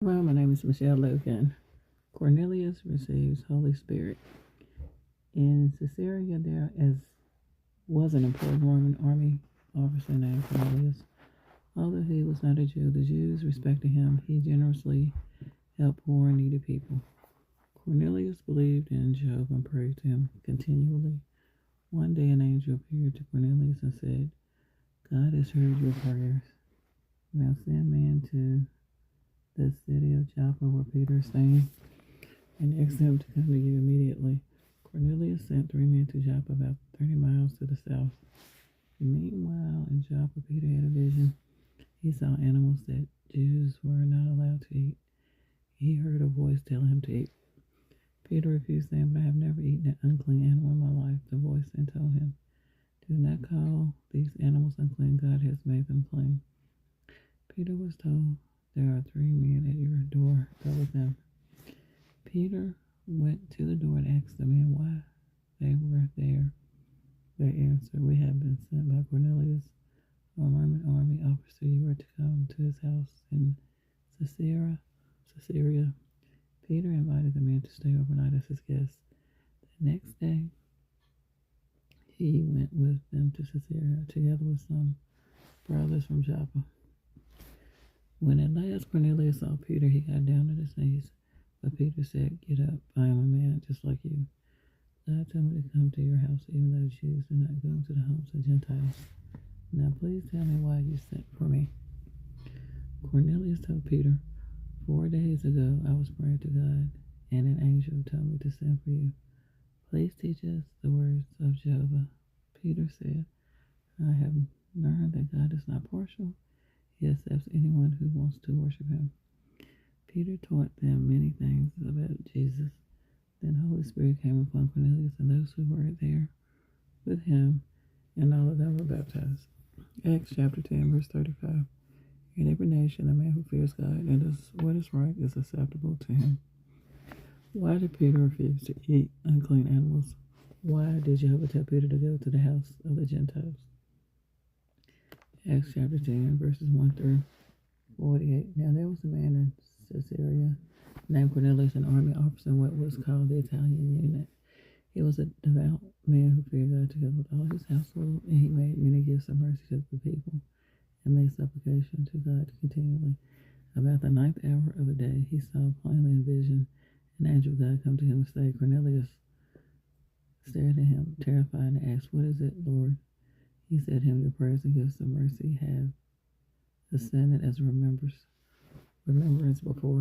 everyone, my name is Michelle Logan. Cornelius receives Holy Spirit. In Caesarea there was an important Roman army officer named Cornelius. Although he was not a Jew, the Jews respected him. He generously helped poor and needy people. Cornelius believed in Jehovah and prayed to him continually. One day an angel appeared to Cornelius and said, "God has heard your prayers. Now send men to the city of Joppa where Peter is staying and ask him to come to you immediately." Cornelius sent 3 men to Joppa, about 30 miles to the south. Meanwhile, in Joppa, Peter had a vision. He saw animals that Jews were not allowed to eat. He heard a voice telling him to eat. Peter refused, saying, "But I have never eaten an unclean animal in my life." The voice then told him, "Do not call these animals unclean. God has made them clean." Peter was told, "There are 3 men at your door. Go with them." Peter went to the door and asked the men why they were there. They answered, "We have been sent by Cornelius, a Roman army officer. You are to come to his house in Caesarea. Peter invited the men to stay overnight as his guests. The next day, he went with them to Caesarea, together with some brothers from Joppa. When at last Cornelius saw Peter, he got down on his knees. But Peter said, "Get up, I am a man just like you. God told me to come to your house, even though Jews do not go into the homes of Gentiles. Now please tell me why you sent for me." Cornelius told Peter, 4 days ago I was praying to God, and an angel told me to send for you. Please teach us the words of Jehovah." Peter said, "I have learned that God is not partial. He accepts anyone who wants to worship him." Peter taught them many things about Jesus. Then the Holy Spirit came upon Cornelius and those who were there with him, and all of them were baptized. Acts chapter 10, verse 35. In every nation, a man who fears God and does what is right is acceptable to him. Why did Peter refuse to eat unclean animals? Why did Jehovah tell Peter to go to the house of the Gentiles? Acts chapter 10, verses 1 through 48. Now there was a man in Caesarea named Cornelius, an army officer in what was called the Italian unit. He was a devout man who feared God together with all his household, and he made many gifts of mercy to the people and made supplication to God continually. About the 9th hour of the day, he saw plainly in vision an angel of God come to him and say, "Cornelius." Stared at him, terrified, and asked, "What is it, Lord?" He said to him, "Your prayers and gifts of mercy have ascended as a remembrance before